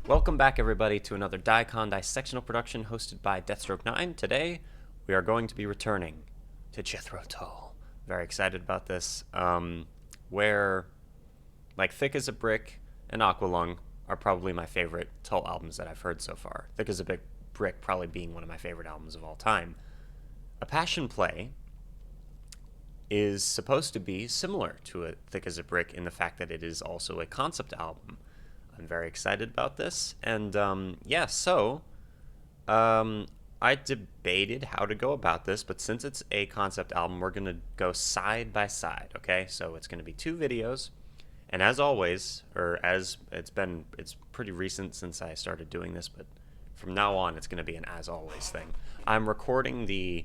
Welcome back, everybody, to another dicondissectional production hosted by Deathstroke9. Today, we are going to be returning to Jethro Tull. Very excited about this. Where, like, Thick as a Brick and Aqualung are probably my favorite Tull albums that I've heard so far. Thick as a Brick probably being one of my favorite albums of all time. A Passion Play is supposed to be similar to a Thick as a Brick in the fact that it is also a concept album. I'm very excited about this, and I debated how to go about this, but since it's a concept album, we're going to go side by side, okay? So it's going to be two videos, and as always, or as it's pretty recent since I started doing this, but from now on it's going to be an as always thing. I'm recording the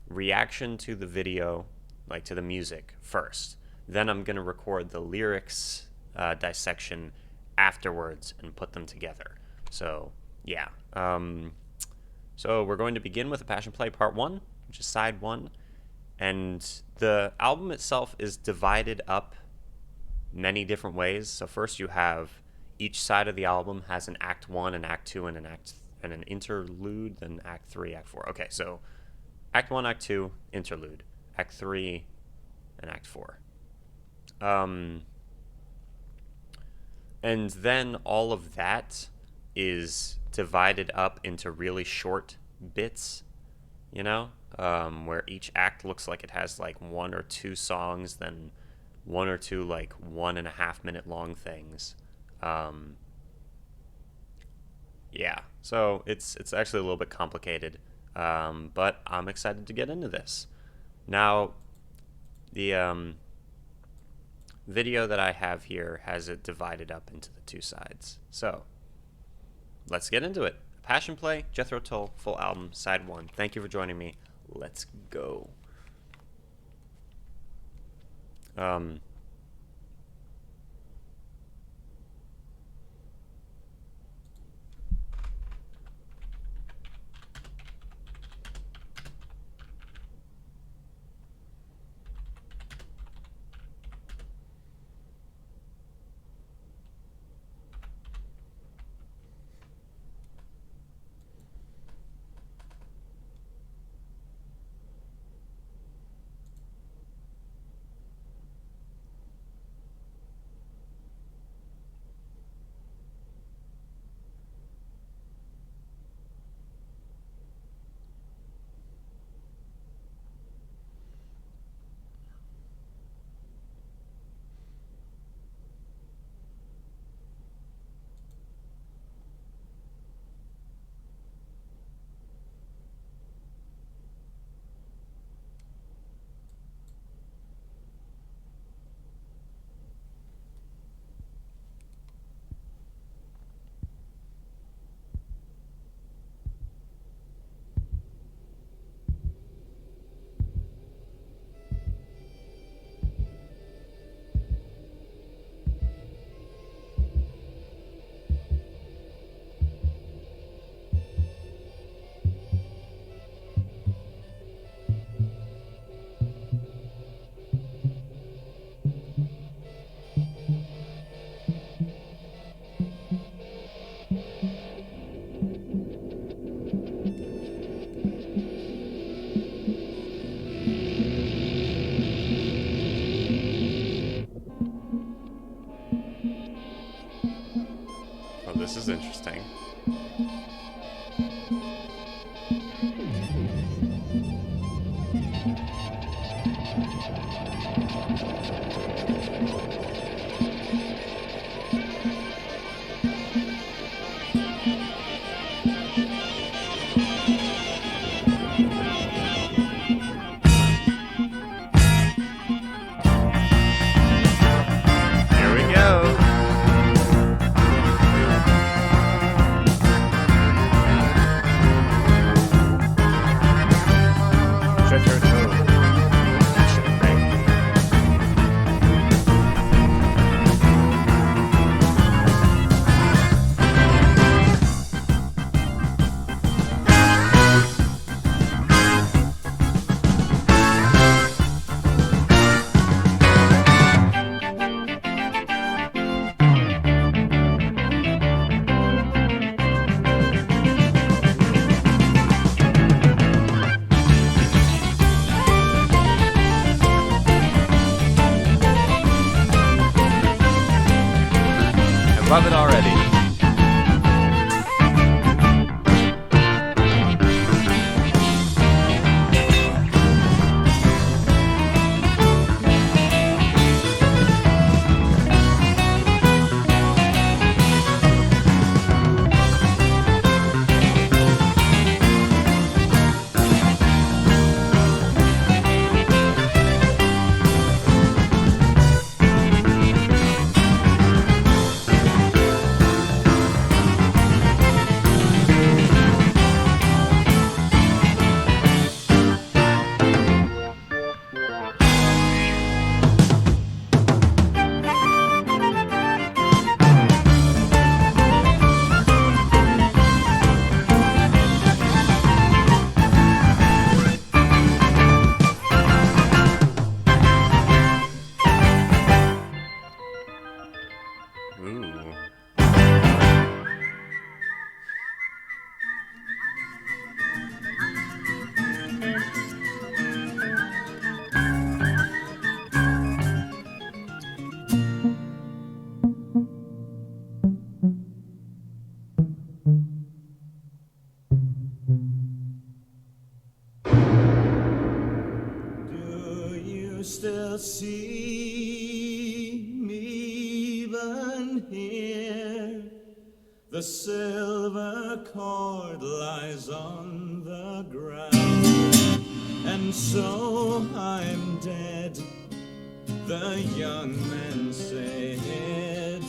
reaction to the video, like to the music, first. Then I'm going to record the lyrics dissection afterwards and put them together. So yeah, so we're going to begin with A Passion Play Part 1, which is side 1, and the album itself is divided up many different ways. So first you have each side of the album has an Act 1, an Act 2, and an interlude, then Act 3, Act 4. Okay, so Act 1, Act 2, interlude, Act 3, and Act 4. And then all of that is divided up into really short bits, you know, where each act looks like it has like one or two songs, then one or two like 1.5 minute long things. Yeah, so it's actually a little bit complicated, but I'm excited to get into this. Now, the video that I have here has it divided up into the two sides. So let's get into it. Passion Play, Jethro Tull, full album, side 1. Thank you for joining me. Let's go. This is interesting. Here we go. The silver cord lies on the ground, and so I'm dead, the young man said.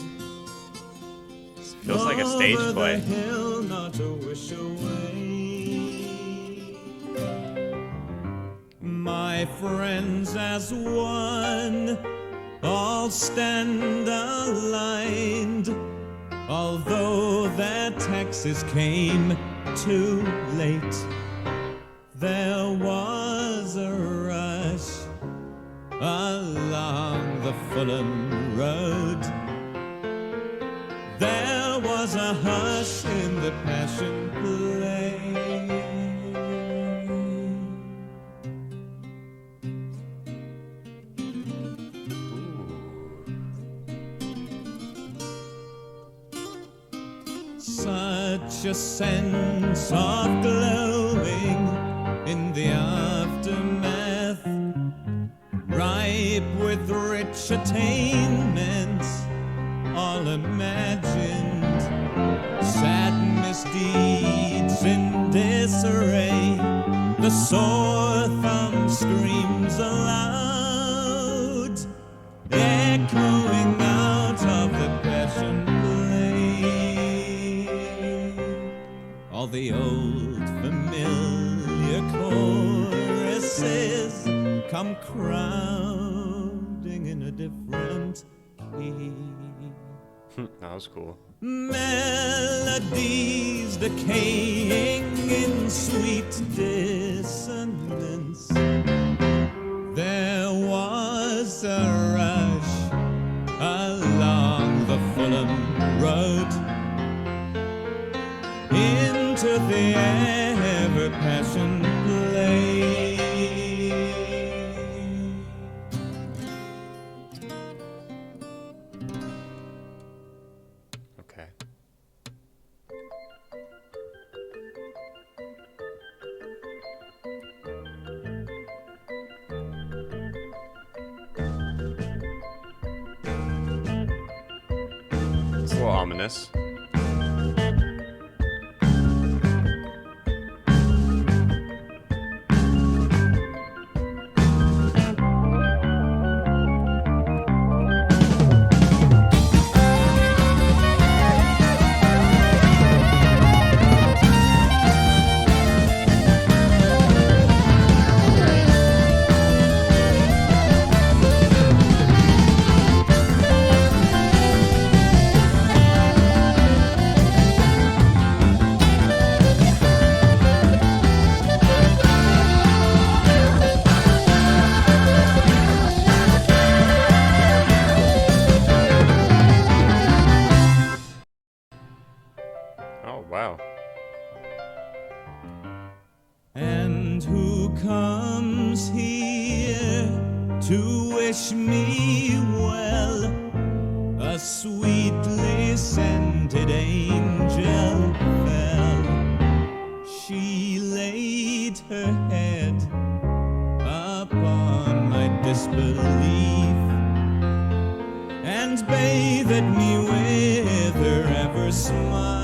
Feels like a stage Over play. the hill, not a wish away. My friends as one all stand aligned, although their taxes came too late. There was a rush along the Fulham Road. There was a hush in the Passion Play. Such a sense of glowing in the aftermath, ripe with rich attainments, all imagined, sad misdeeds in disarray. The sore thumb screams aloud, echoing out of the Passion Play. All the old familiar choruses come crowding in a different key. That was cool. Melodies decaying in sweet dissonance. There was a rush along the Fulham Road into the ever-Passion Play. Okay. It's a little ominous. Oh, wow. And who comes here to wish me well? A sweetly scented angel fell. She laid her head upon my disbelief and bathed me with her ever smile.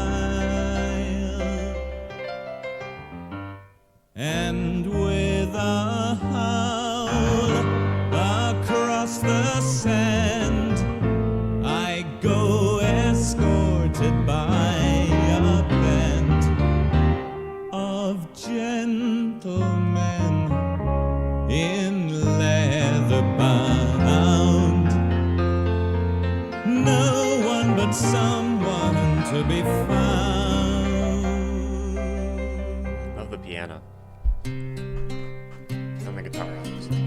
And with a howl across the sand, I go escorted by a band of gentlemen in leather bound. No one but someone to be found. Love the piano. And the guitar, obviously.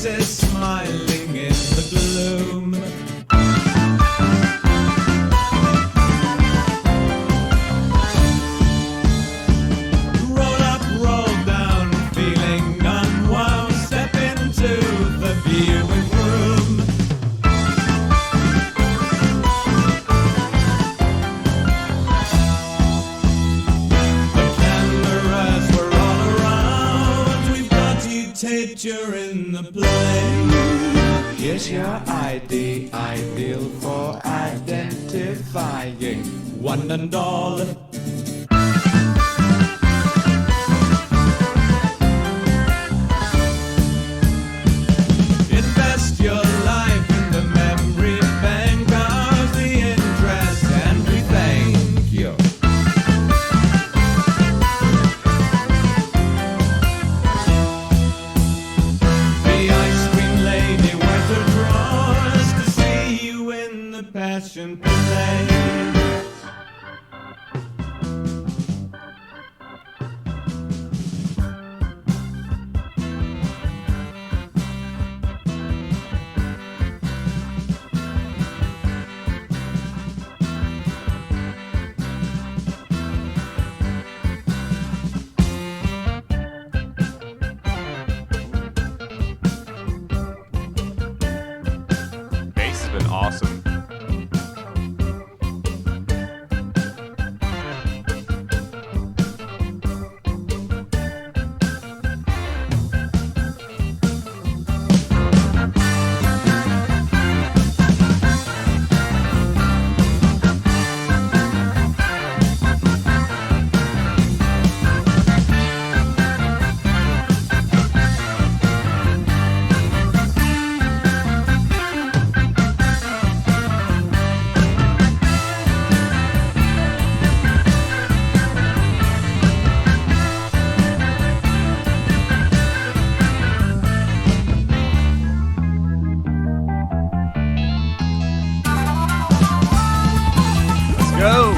faces smiling in the gloom. Roll up, roll down, feeling unwound. Step into the viewing room. The cameras were all around. We've got you taped, you're in the play. Here's your ID, ideal for identifying. One and all. Invest your life in the memory bank. Ours the interest, and we thank you. The ice cream lady went across to see you in the passion play. Bass has been awesome. Go!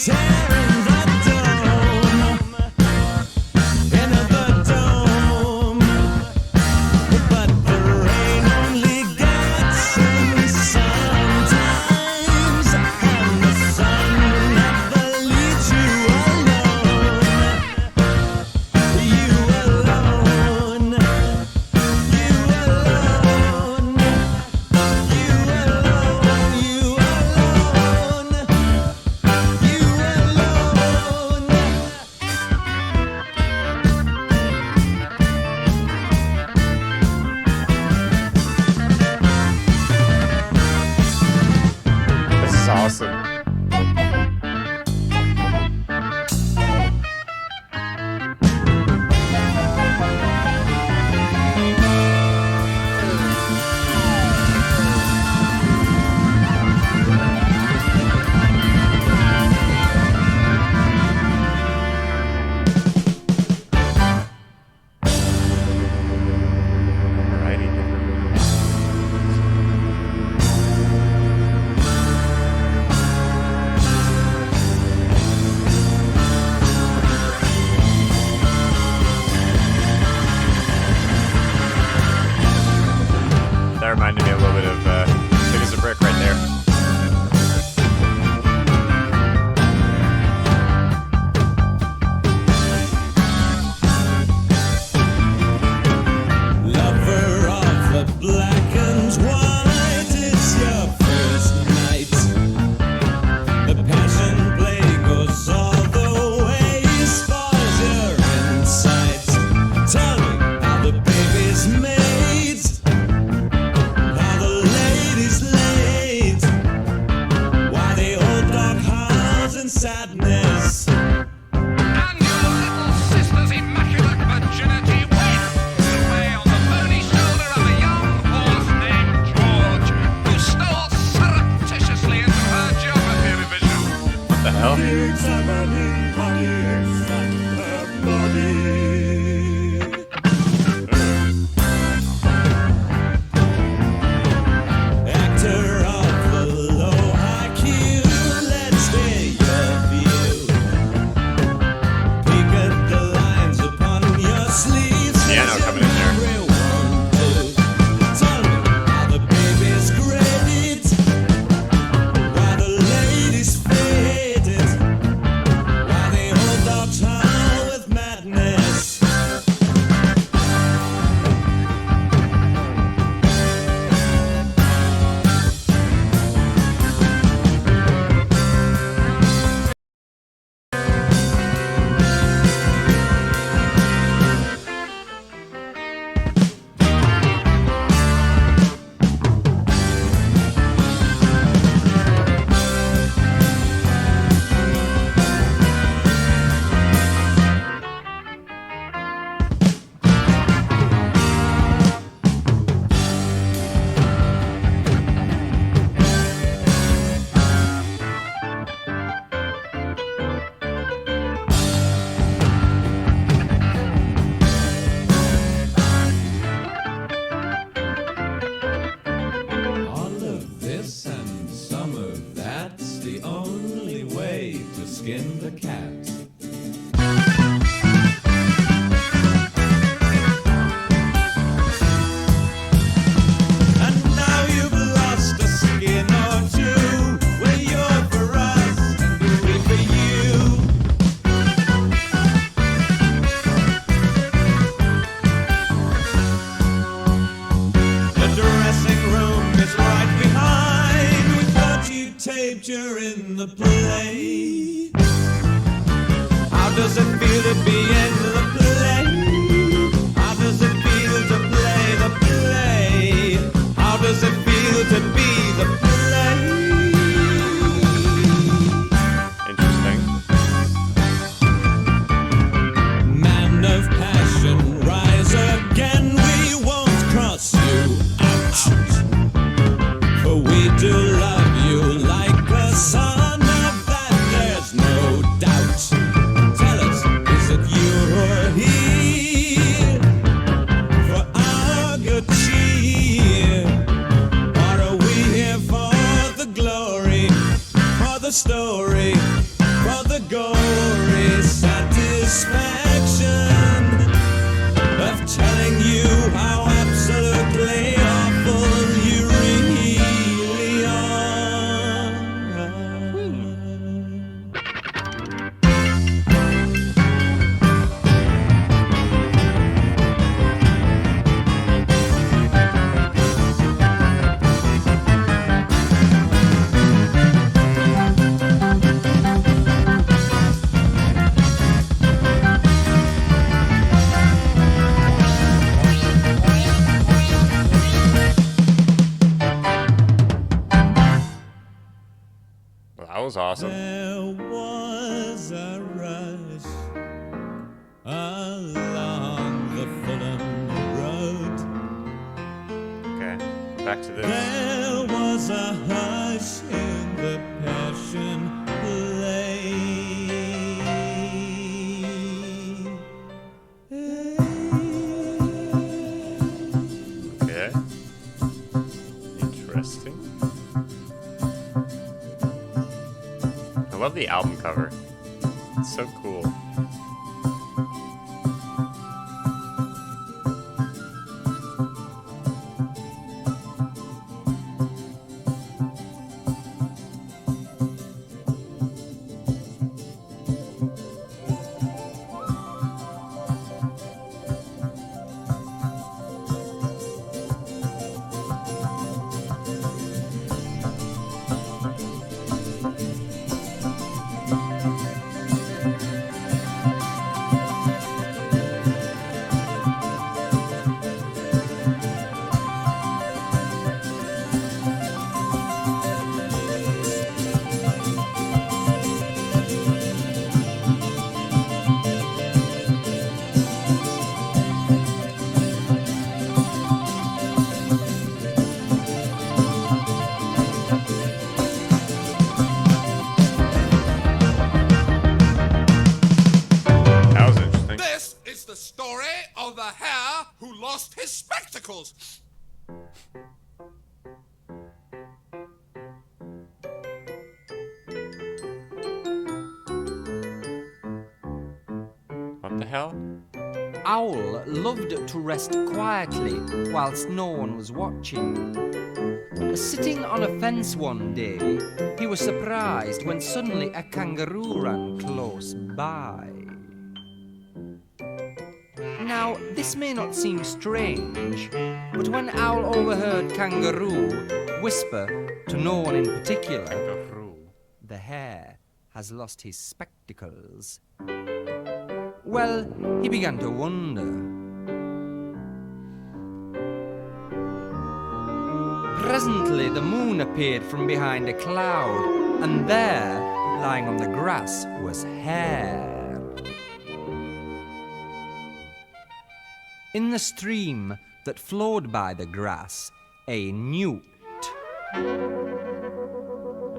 Tearing the dome, into the dome. How does it feel to be in the play? How does it feel to play the play? How does it feel to be the play? Interesting. Man of passion, rise again. We won't cross you out. For we do love you like a son of that, there's no doubt. Tell us, is it you or he? For our good cheer? Or are we here for the glory, for the story, for the gory satisfaction of telling you how absolutely awful you really are? Well, that was awesome. There was a rush along the Fulham Road. Okay, back to this. There was a hush in the passion play. Okay. Interesting. I love the album cover. It's so cool. That was interesting. This is the story of the hare who lost his spectacles. What the hell? Owl loved to rest quietly whilst no one was watching. Sitting on a fence one day, he was surprised when suddenly a kangaroo ran close by. Now, this may not seem strange, but when Owl overheard kangaroo whisper to no one in particular, "The hare has lost his spectacles," well, he began to wonder. Presently, the moon appeared from behind a cloud, and there, lying on the grass, was Hare. In the stream that flowed by the grass, a newt,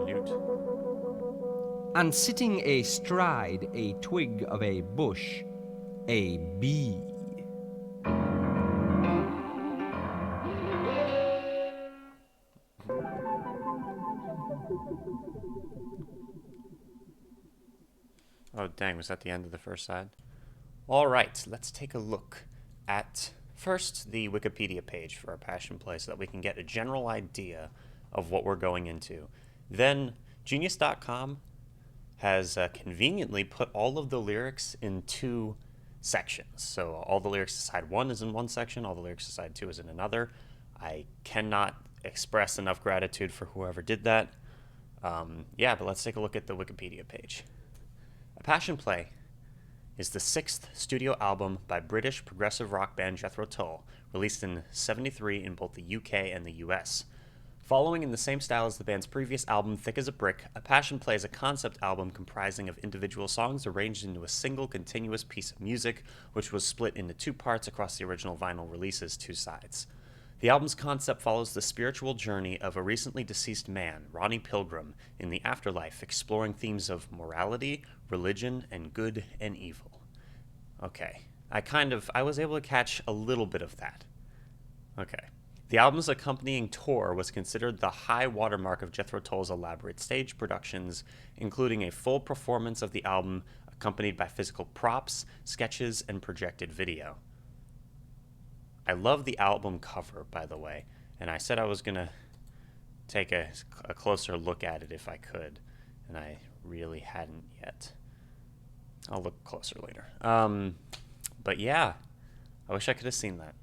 Newt. and sitting astride a twig of a bush, a bee. Oh, dang, was that the end of the first side? All right, let's take a look at first the Wikipedia page for our Passion Play so that we can get a general idea of what we're going into. Then, Genius.com has conveniently put all of the lyrics in two sections. So all the lyrics to side one is in one section, all the lyrics to side two is in another. I cannot express enough gratitude for whoever did that. Yeah, but let's take a look at the Wikipedia page. A Passion Play is the sixth studio album by British progressive rock band Jethro Tull, released in '73 in both the UK and the US. Following in the same style as the band's previous album, Thick as a Brick, A Passion Play is a concept album comprising of individual songs arranged into a single continuous piece of music, which was split into two parts across the original vinyl release's two sides. The album's concept follows the spiritual journey of a recently deceased man, Ronnie Pilgrim, in the afterlife, exploring themes of morality, religion, and good and evil. Okay, I was able to catch a little bit of that. Okay. The album's accompanying tour was considered the high watermark of Jethro Tull's elaborate stage productions, including a full performance of the album accompanied by physical props, sketches, and projected video. I love the album cover, by the way, and I said I was going to take a closer look at it if I could, and I really hadn't yet. I'll look closer later. But yeah, I wish I could have seen that.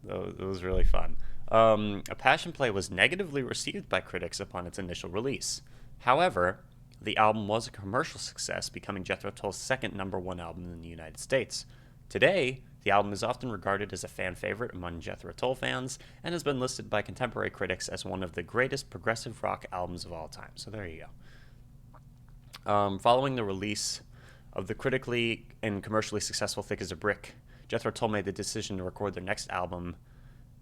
It was really fun. A Passion Play was negatively received by critics upon its initial release. However, the album was a commercial success, becoming Jethro Tull's second #1 album in the United States. Today, the album is often regarded as a fan favorite among Jethro Tull fans and has been listed by contemporary critics as one of the greatest progressive rock albums of all time. So there you go. Following the release of the critically and commercially successful Thick as a Brick, Jethro Tull made the decision to record their next album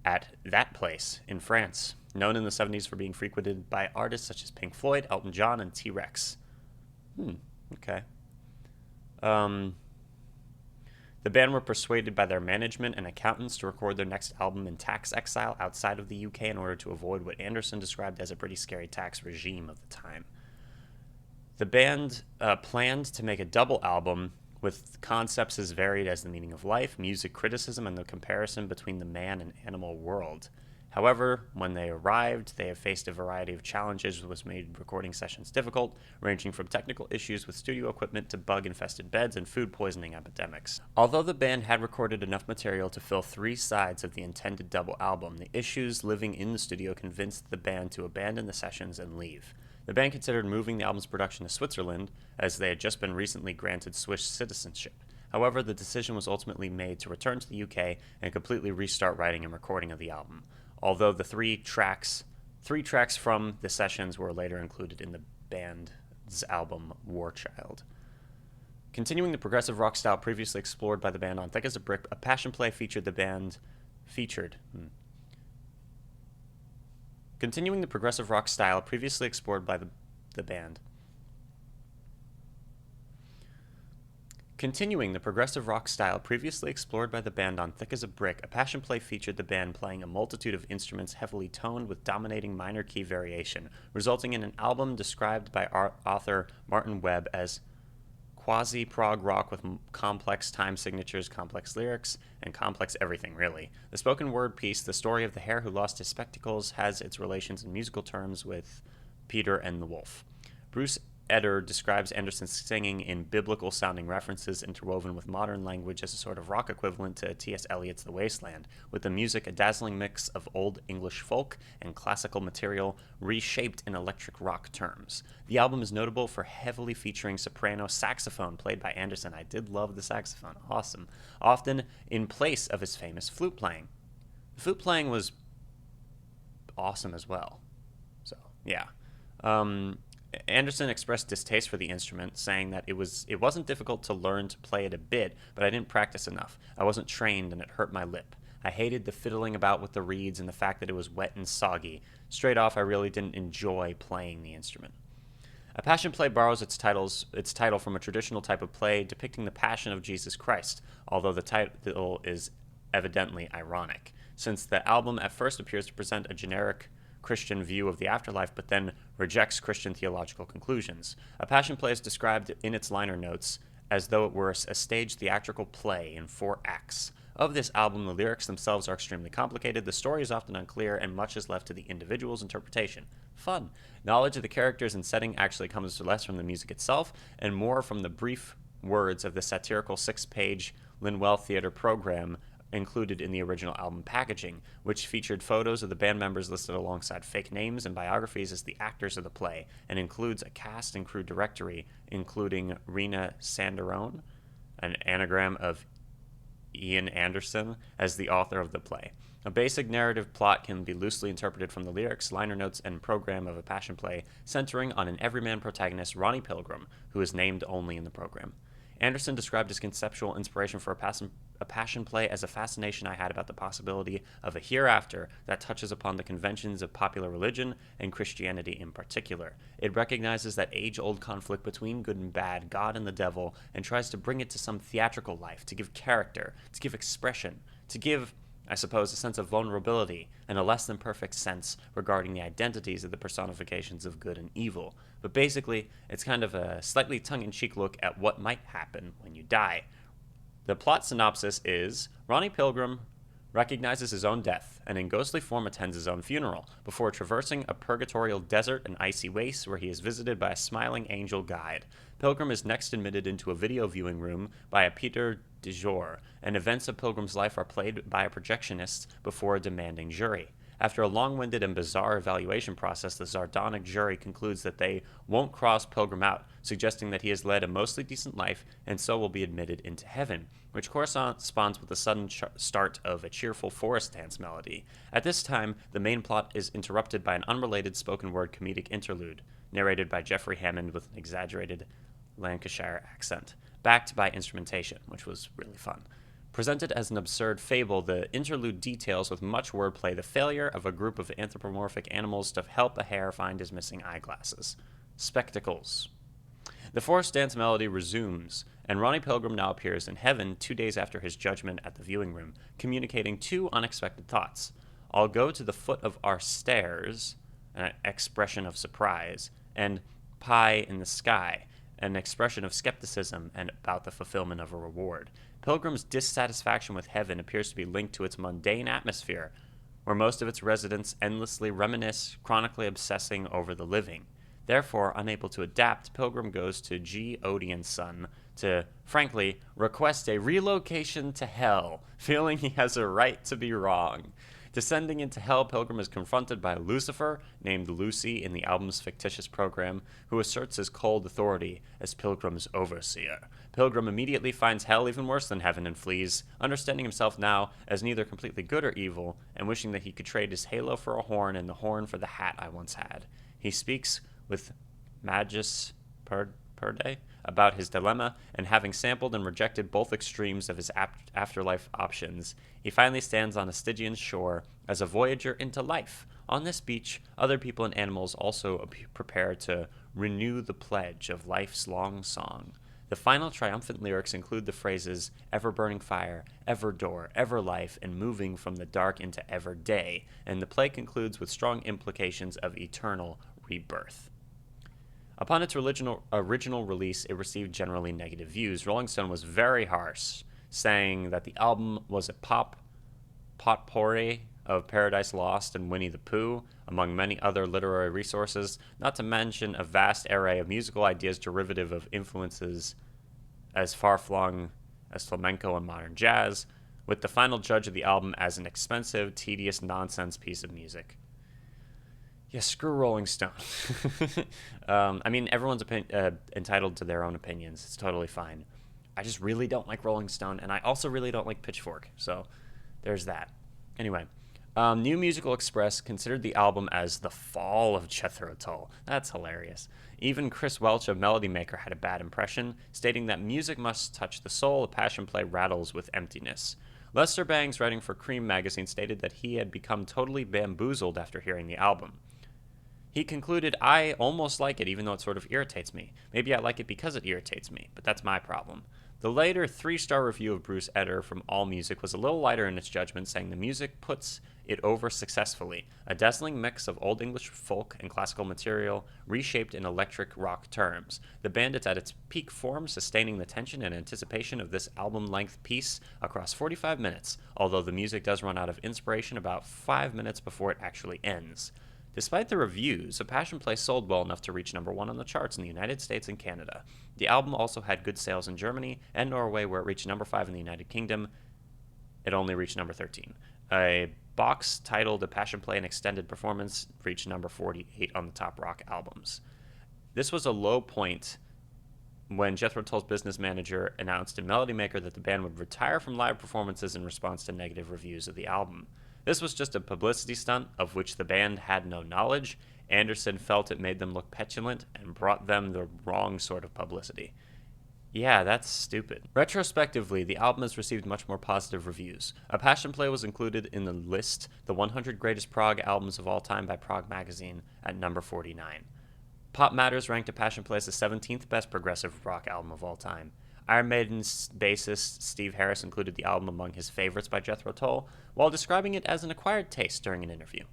at that place in France, known in the 70s for being frequented by artists such as Pink Floyd, Elton John, and T-Rex. Okay. The band were persuaded by their management and accountants to record their next album in tax exile outside of the UK in order to avoid what Anderson described as a pretty scary tax regime of the time. The band planned to make a double album with concepts as varied as the meaning of life, music criticism, and the comparison between the man and animal world. However, when they arrived, they have faced a variety of challenges which made recording sessions difficult, ranging from technical issues with studio equipment to bug-infested beds and food poisoning epidemics. Although the band had recorded enough material to fill 3 sides of the intended double album, the issues living in the studio convinced the band to abandon the sessions and leave. The band considered moving the album's production to Switzerland, as they had just been recently granted Swiss citizenship. However, the decision was ultimately made to return to the UK and completely restart writing and recording of the album, although the three tracks from the sessions were later included in the band's album War Child. Continuing the progressive rock style previously explored by the band on Thick as a Brick, A Passion Play Continuing the progressive rock style previously explored by the band. Continuing the progressive rock style previously explored by the band on Thick as a Brick, A Passion Play featured the band playing a multitude of instruments heavily toned with dominating minor key variation, resulting in an album described by author Martin Webb as quasi-prog rock with complex time signatures, complex lyrics, and complex everything, really. The spoken word piece, The Story of the Hare Who Lost His Spectacles, has its relations in musical terms with Peter and the Wolf. Bruce Eder describes Anderson's singing in biblical-sounding references interwoven with modern language as a sort of rock equivalent to T.S. Eliot's The Wasteland, with the music a dazzling mix of Old English folk and classical material reshaped in electric rock terms. The album is notable for heavily featuring soprano saxophone played by Anderson. I did love the saxophone. Awesome. Often in place of his famous flute playing. The flute playing was awesome as well. So, yeah. Anderson expressed distaste for the instrument, saying that it wasn't difficult to learn to play it a bit, but I didn't practice enough. I wasn't trained and it hurt my lip. I hated the fiddling about with the reeds and the fact that it was wet and soggy. Straight off, I really didn't enjoy playing the instrument. A Passion Play borrows its title from a traditional type of play depicting the Passion of Jesus Christ, although the title is evidently ironic, since the album at first appears to present a generic Christian view of the afterlife, but then rejects Christian theological conclusions. A Passion Play is described in its liner notes as though it were a staged theatrical play in 4 acts. Of this album, the lyrics themselves are extremely complicated, the story is often unclear, and much is left to the individual's interpretation. Fun. Knowledge of the characters and setting actually comes less from the music itself, and more from the brief words of the satirical 6-page Linwell Theatre program included in the original album packaging, which featured photos of the band members listed alongside fake names and biographies as the actors of the play, and includes a cast and crew directory including Rena Sanderone an anagram of Ian Anderson, as the author of the play. A basic narrative plot can be loosely interpreted from the lyrics, liner notes, and program of a passion play, centering on an everyman protagonist, Ronnie Pilgrim, who is named only in the program. Anderson described his conceptual inspiration for a passion play as a fascination I had about the possibility of a hereafter that touches upon the conventions of popular religion and Christianity in particular. It recognizes that age-old conflict between good and bad, God and the devil, and tries to bring it to some theatrical life, to give character, to give expression, to give, I suppose, a sense of vulnerability and a less than perfect sense regarding the identities of the personifications of good and evil. But basically, it's kind of a slightly tongue-in-cheek look at what might happen when you die. The plot synopsis is, Ronnie Pilgrim recognizes his own death and in ghostly form attends his own funeral before traversing a purgatorial desert and icy waste where he is visited by a smiling angel guide. Pilgrim is next admitted into a video viewing room by a Peter de Jour, and events of Pilgrim's life are played by a projectionist before a demanding jury. After a long-winded and bizarre evaluation process, the sardonic jury concludes that they won't cross Pilgrim out, suggesting that he has led a mostly decent life and so will be admitted into heaven, which corresponds with the sudden start of a cheerful forest dance melody. At this time, the main plot is interrupted by an unrelated spoken-word comedic interlude, narrated by Jeffrey Hammond with an exaggerated Lancashire accent, backed by instrumentation, which was really fun. Presented as an absurd fable, the interlude details with much wordplay the failure of a group of anthropomorphic animals to help a hare find his missing eyeglasses. Spectacles. The forest dance melody resumes, and Ronnie Pilgrim now appears in heaven 2 days after his judgment at the viewing room, communicating two unexpected thoughts. I'll go to the foot of our stairs, an expression of surprise, and pie in the sky, an expression of skepticism and about the fulfillment of a reward. Pilgrim's dissatisfaction with heaven appears to be linked to its mundane atmosphere, where most of its residents endlessly reminisce, chronically obsessing over the living. Therefore, unable to adapt, Pilgrim goes to G. Odeon's son to, frankly, request a relocation to hell, feeling he has a right to be wrong. Descending into hell, Pilgrim is confronted by Lucifer, named Lucy in the album's fictitious program, who asserts his cold authority as Pilgrim's overseer. Pilgrim immediately finds hell even worse than heaven and flees, understanding himself now as neither completely good or evil, and wishing that he could trade his halo for a horn and the horn for the hat I once had. He speaks with Magus Perde about his dilemma, and having sampled and rejected both extremes of his afterlife options, he finally stands on a Stygian shore as a voyager into life. On this beach, other people and animals also prepare to renew the pledge of life's long song. The final triumphant lyrics include the phrases ever-burning fire, ever-door, ever-life, and moving from the dark into ever-day, and the play concludes with strong implications of eternal rebirth. Upon its original release, it received generally negative views. Rolling Stone was very harsh, saying that the album was a potpourri of Paradise Lost and Winnie the Pooh, among many other literary resources, not to mention a vast array of musical ideas derivative of influences as far-flung as flamenco and modern jazz, with the final judge of the album as an expensive, tedious nonsense piece of music. Yeah, screw Rolling Stone. I mean, everyone's entitled to their own opinions. It's totally fine. I just really don't like Rolling Stone, and I also really don't like Pitchfork. So there's that. Anyway, New Musical Express considered the album as the fall of Jethro Tull. That's hilarious. Even Chris Welch of Melody Maker had a bad impression, stating that music must touch the soul, a passion play rattles with emptiness. Lester Bangs, writing for Cream magazine, stated that he had become totally bamboozled after hearing the album. He concluded, I almost like it, even though it sort of irritates me. Maybe I like it because it irritates me, but that's my problem. The later 3-star review of Bruce Eder from AllMusic was a little lighter in its judgment, saying the music puts it over successfully. A dazzling mix of Old English folk and classical material, reshaped in electric rock terms. The band is at its peak form, sustaining the tension and anticipation of this album-length piece across 45 minutes, although the music does run out of inspiration about 5 minutes before it actually ends. Despite the reviews, A Passion Play sold well enough to reach number 1 on the charts in the United States and Canada. The album also had good sales in Germany and Norway, where it reached number 5 in the United Kingdom. It only reached number 13. A box titled A Passion Play, an extended performance, reached number 48 on the top rock albums. This was a low point when Jethro Tull's business manager announced to Melody Maker that the band would retire from live performances in response to negative reviews of the album. This was just a publicity stunt of which the band had no knowledge. Anderson felt it made them look petulant and brought them the wrong sort of publicity. Yeah, that's stupid. Retrospectively, the album has received much more positive reviews. A Passion Play was included in the list, the 100 Greatest Prog Albums of All Time by Prog Magazine, at number 49. Pop Matters ranked A Passion Play as the 17th best progressive rock album of all time. Iron Maiden's bassist Steve Harris included the album among his favorites by Jethro Tull, while describing it as an acquired taste during an interview.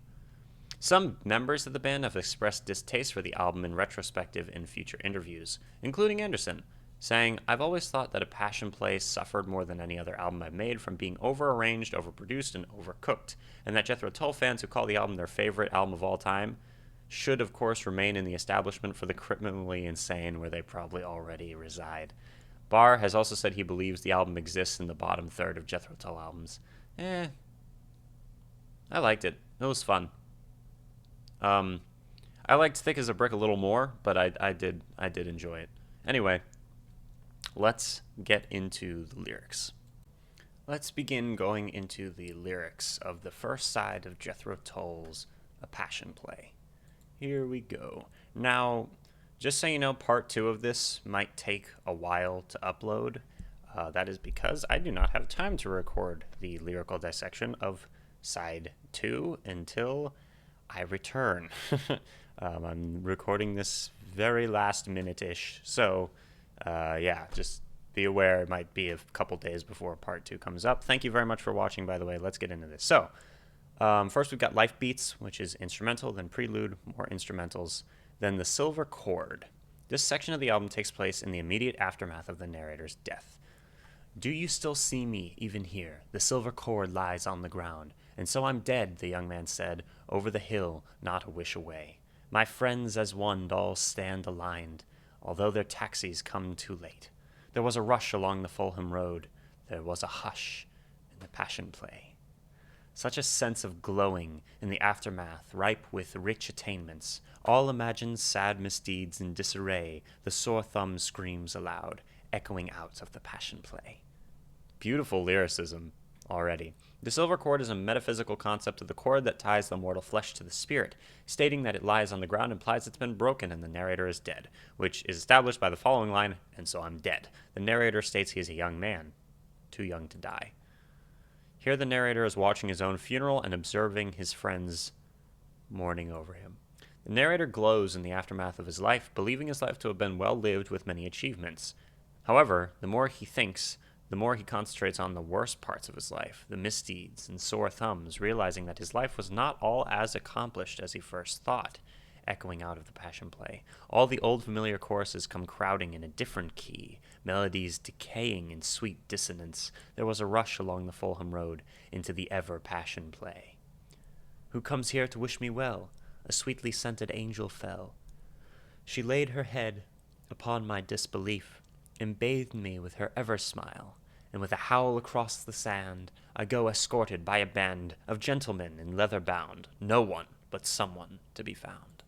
Some members of the band have expressed distaste for the album in retrospective in future interviews, including Anderson, saying, "I've always thought that A Passion Play suffered more than any other album I've made from being over-arranged, overproduced, and overcooked, and that Jethro Tull fans who call the album their favorite album of all time should, of course, remain in the establishment for the criminally insane where they probably already reside." Barr has also said he believes the album exists in the bottom third of Jethro Tull albums. I liked it. It was fun. I liked Thick as a Brick a little more, but I did enjoy it. Anyway, let's get into the lyrics. Let's begin going into the lyrics of the first side of Jethro Tull's A Passion Play. Here we go. Now, just so you know, part 2 of this might take a while to upload. That is because I do not have time to record the lyrical dissection of side 2 until I return. I'm recording this very last minute-ish, so yeah, just be aware it might be a couple days before part 2 comes up. Thank you very much for watching, by the way. Let's get into this. So, first we've got Life Beats, which is instrumental, then prelude, more instrumentals, then the Silver Chord. This section of the album takes place in the immediate aftermath of the narrator's death. "Do you still see me, even here? The silver cord lies on the ground. And so I'm dead," the young man said, "over the hill, not a wish away. My friends as one all stand aligned, although their taxis come too late. There was a rush along the Fulham Road. There was a hush in the Passion Play." Such a sense of glowing in the aftermath, ripe with rich attainments. All imagined sad misdeeds in disarray, the sore thumb screams aloud, echoing out of the Passion Play. Beautiful lyricism already. The silver cord is a metaphysical concept of the cord that ties the mortal flesh to the spirit. Stating that it lies on the ground implies it's been broken and the narrator is dead, which is established by the following line, "And so I'm dead." The narrator states he is a young man, too young to die. Here the narrator is watching his own funeral and observing his friends mourning over him. The narrator glows in the aftermath of his life, believing his life to have been well lived with many achievements. However, the more he thinks, the more he concentrates on the worst parts of his life, the misdeeds and sore thumbs, realizing that his life was not all as accomplished as he first thought. Echoing out of the Passion Play, all the old familiar choruses come crowding in a different key, melodies decaying in sweet dissonance. There was a rush along the Fulham Road into the ever Passion Play. "Who comes here to wish me well? A sweetly scented angel fell. She laid her head upon my disbelief, and bathed me with her ever smile. And with a howl across the sand, I go escorted by a band of gentlemen in leather bound, no one but someone to be found."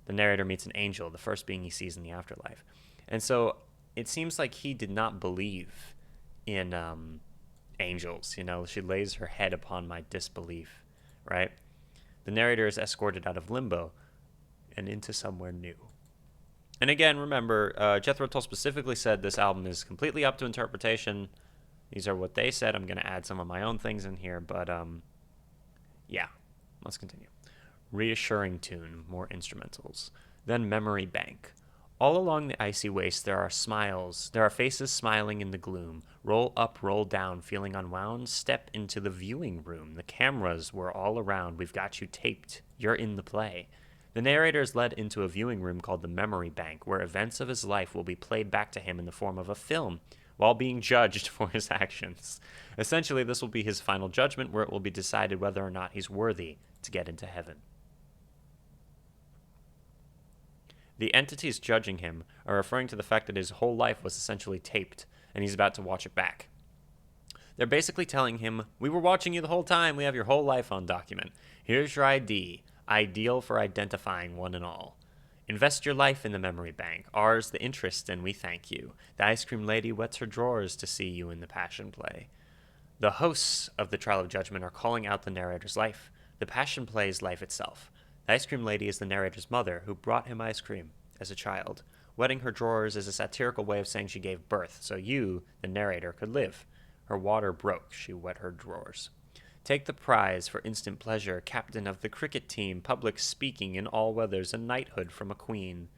The narrator meets an angel, the first being he sees in the afterlife. And so it seems like he did not believe in angels. You know, she lays her head upon my disbelief, right? The narrator is escorted out of limbo and into somewhere new. And again, remember, Jethro Tull specifically said this album is completely up to interpretation. These are what they said. I'm going to add some of my own things in here, but yeah, let's continue. Reassuring tune, more instrumentals. Then Memory Bank. All along the icy waste there are smiles. There are faces smiling in the gloom. Roll up, roll down, feeling unwound. Step into the viewing room. The cameras were all around. We've got you taped. You're in the play. The narrator is led into a viewing room called the Memory Bank, where events of his life will be played back to him in the form of a film, while being judged for his actions. Essentially, this will be his final judgment, where it will be decided whether or not he's worthy to get into heaven. The entities judging him are referring to the fact that his whole life was essentially taped, and he's about to watch it back. They're basically telling him, "We were watching you the whole time. We have your whole life on document. Here's your ID, ideal for identifying one and all. Invest your life in the memory bank, ours the interest, and we thank you. The ice cream lady wets her drawers to see you in the passion play. The hosts of the Trial of Judgment are calling out the narrator's life. The passion play is life itself. The ice cream lady is the narrator's mother, who brought him ice cream as a child. Wetting her drawers is a satirical way of saying she gave birth, so you, the narrator, could live. Her water broke, she wet her drawers. Take the prize for instant pleasure, captain of the cricket team, public speaking in all weathers, a knighthood from a queen.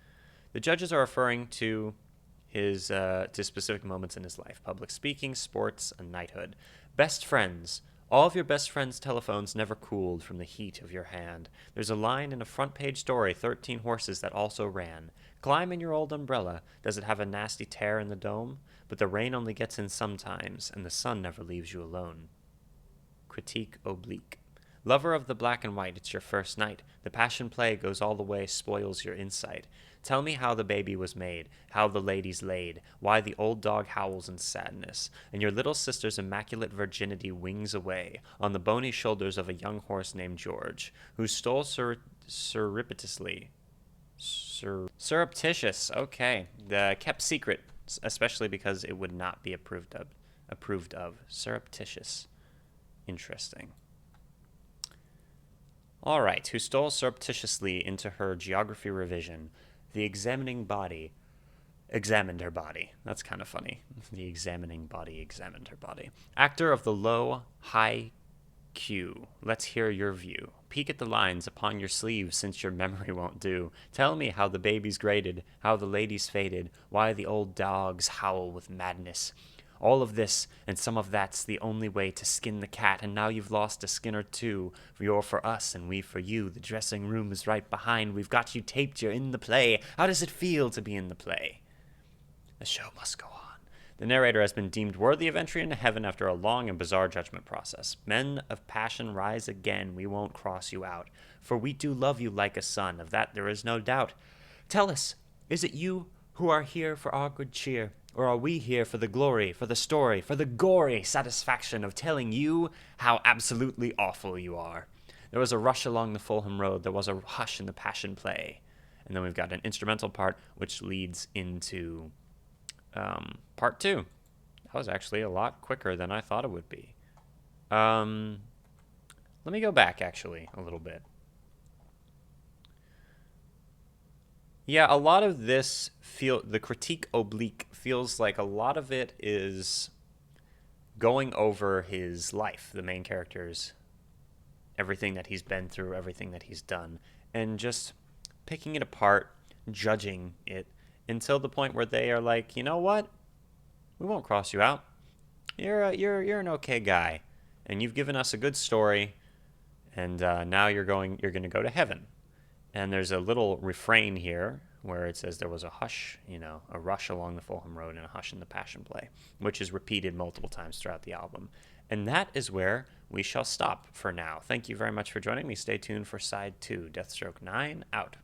The judges are referring to his to specific moments in his life. Public speaking, sports, a knighthood. Best friends. All of your best friends' telephones never cooled from the heat of your hand. There's a line in a front-page story, 13 horses that also ran. Climb in your old umbrella. Does it have a nasty tear in the dome? But the rain only gets in sometimes, and the sun never leaves you alone. Critique oblique. Lover of the black and white, it's your first night. The passion play goes all the way, spoils your insight. Tell me how the baby was made, how the lady's laid, why the old dog howls in sadness, and your little sister's immaculate virginity wings away on the bony shoulders of a young horse named George, who stole surreptitiously. Surreptitious, okay. Kept secret, especially because it would not be approved of. Surreptitious. Interesting. All right, who stole surreptitiously into her geography revision. The examining body examined her body. That's kind of funny. The examining body examined her body. Actor of the low, high Q. Let's hear your view. Peek at the lines upon your sleeves since your memory won't do. Tell me how the baby's graded, how the lady's faded, why the old dogs howl with madness. All of this and some of that's the only way to skin the cat, and now you've lost a skin or two. You're for us and we for you. The dressing room is right behind. We've got you taped. You're in the play. How does it feel to be in the play? The show must go on. The narrator has been deemed worthy of entry into heaven after a long and bizarre judgment process. Men of passion, rise again. We won't cross you out, for we do love you like a son. Of that there is no doubt. Tell us, is it you who are here for our good cheer? Or are we here for the glory, for the story, for the gory satisfaction of telling you how absolutely awful you are? There was a rush along the Fulham Road. There was a hush in the passion play. And then we've got an instrumental part, which leads into part 2. That was actually a lot quicker than I thought it would be. Let me go back, actually, a little bit. Yeah, a lot of this the critique oblique feels like a lot of it is going over his life, the main character's, everything that he's been through, everything that he's done, and just picking it apart, judging it, until the point where they are like, you know what? We won't cross you out. You're an okay guy, and you've given us a good story, and now you're going to go to heaven. And there's a little refrain here where it says there was a hush, a rush along the Fulham Road and a hush in the Passion Play, which is repeated multiple times throughout the album. And that is where we shall stop for now. Thank you very much for joining me. Stay tuned for side 2, Deathstroke 9, out.